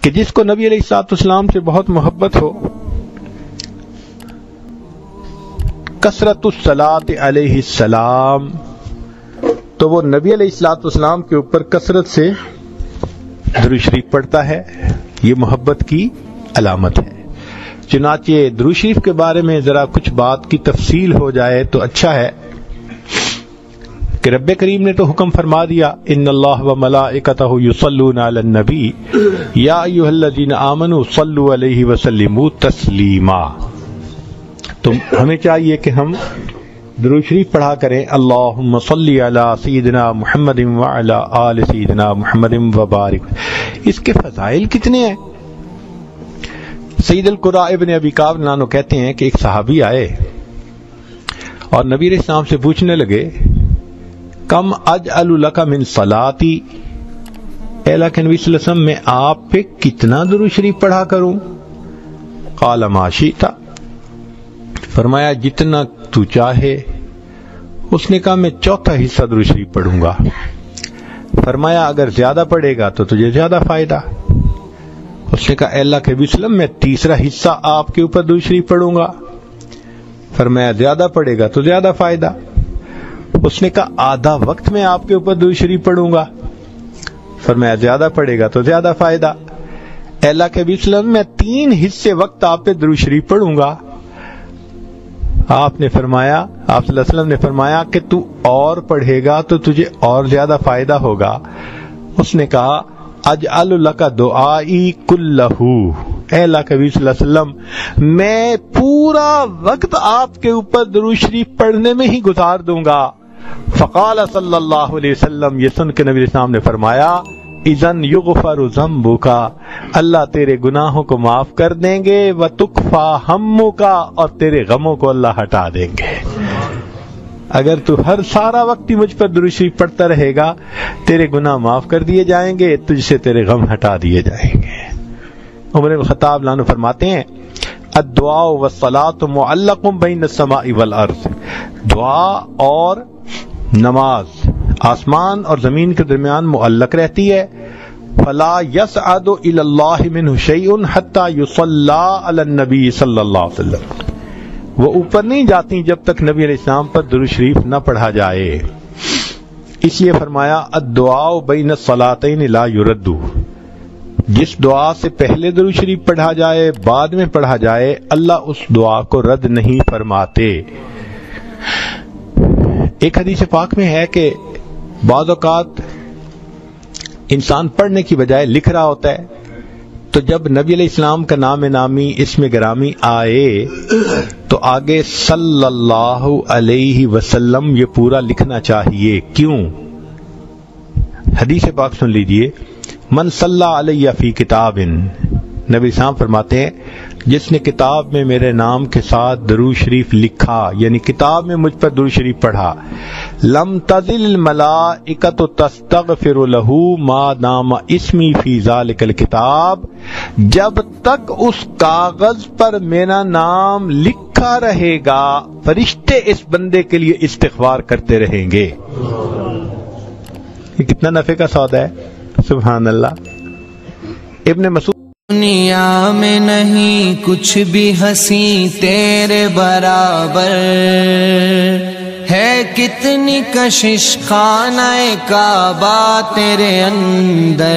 کہ جس کو نبی علیہ السلام سے بہت محبت ہو، کثرت الصلاۃ علیہ السلام، تو وہ نبی علیہ السلام کے اوپر کثرت سے درود شریف پڑھتا ہے، یہ محبت کی علامت ہے۔ چنانچہ درود شریف کے بارے میں ذرا کچھ بات کی تفصیل ہو جائے تو اچھا ہے کہ رب کریم نے تو حکم فرما دیا، ان اللہ و ملائکتہ یصلون علی النبی یا ایھا الذین آمنوا صلوا علیہ وسلموا تسلیما۔ تو ہمیں چاہیے کہ ہم درود شریف پڑھا کریں، اللہم صلی علی سیدنا محمد وعلی آل سیدنا محمد وبارک۔ اس کے فضائل کتنے ہیں۔ سید القراء ابن ابی کعب نانو کہتے ہیں کہ ایک صحابی آئے اور نبی علیہ السلام سے پوچھنے لگے، کم اجعل لک من صلاتی، اے اللہ کے نبی صلی اللہ علیہ وسلم میں آپ پہ کتنا درود شریف پڑھا کروں؟ قال ما شئت، فرمایا جتنا تو چاہے۔ اس نے کہا میں چوتھا حصہ درود شریف پڑھوں گا۔ فرمایا اگر زیادہ پڑھے گا تو تجھے زیادہ فائدہ۔ اس نے کہا اے اللہ کے نبی صلی اللہ علیہ وسلم میں تیسرا حصہ آپ کے اوپر درود شریف پڑھوں گا۔ فرمایا زیادہ پڑھے گا تو زیادہ فائدہ۔ اس نے کہا آدھا وقت میں آپ کے اوپر درود شریف پڑھوں گا۔ فرمایا زیادہ پڑھے گا تو زیادہ فائدہ۔ اے اللہ کے نبی صلی اللہ علیہ وسلم میں 3 حصے وقت آپ پہ درود شریف پڑھوں گا۔ آپ صلی اللہ علیہ وسلم نے فرمایا کہ تو اور پڑھے گا تو تجھے اور زیادہ فائدہ ہوگا۔ اس نے کہا اجعل لک دعائی کلہ، اے اللہ کے نبی صلی اللہ علیہ وسلم میں پورا وقت آپ کے اوپر درود شریف پڑھنے میں ہی گزار دوں گا۔ فقال صلی اللہ علیہ وسلم، یہ سن کے نبی علیہ السلام نے فرمایا اذن یغفر ذنبک، اللہ تیرے گناہوں کو معاف کر دیں گے، وتکفی ہمک، اور تیرے غموں کو اللہ ہٹا دیں گے۔ اگر تو ہر سارا وقت ہی مجھ پر درود شریف پڑھتا رہے گا، تیرے گناہ معاف کر دیے جائیں گے، تجھ سے تیرے غم ہٹا دیے جائیں گے۔ عمر بن الخطاب لانو فرماتے ہیں الدعاء والصلاۃ معلق بین السماء والارض، دعا اور نماز آسمان اور زمین کے درمیان معلق رہتی ہے۔ فلا يصعد الى اللہ منہ شیء حتی یصلی علی النبی صلی اللہ علیہ وسلم، وہ اوپر نہیں جاتی جب تک نبی علیہ السلام پر درود شریف نہ پڑھا جائے۔ اس لیے فرمایا الدعاء بین الصلاتین لا یرد، جس دعا سے پہلے درود شریف پڑھا جائے بعد میں پڑھا جائے اللہ اس دعا کو رد نہیں فرماتے۔ ایک حدیث پاک میں ہے کہ بعض اوقات انسان پڑھنے کی بجائے لکھ رہا ہوتا ہے، تو جب نبی علیہ السلام کا نام نامی اسم گرامی آئے تو آگے صلی اللہ علیہ وسلم یہ پورا لکھنا چاہیے۔ کیوں؟ حدیث پاک سن لیجئے، من صلی علیہ فی کتاب، نبی السلام فرماتے ہیں جس نے کتاب میں میرے نام کے ساتھ درود شریف لکھا، یعنی کتاب میں مجھ پر درود شریف پڑھا، لم تزل الملائکۃ تستغفر له ما دام اسمی فی ذلک الکتاب، جب تک اس کاغذ پر میرا نام لکھا رہے گا فرشتے اس بندے کے لیے استغفار کرتے رہیں گے۔ یہ کتنا نفع کا سودا ہے، سبحان اللہ۔ ابن مسعود دنیا میں نہیں کچھ بھی ہنسی تیرے برابر، ہے کتنی کشش خانہ کعبہ تیرے اندر،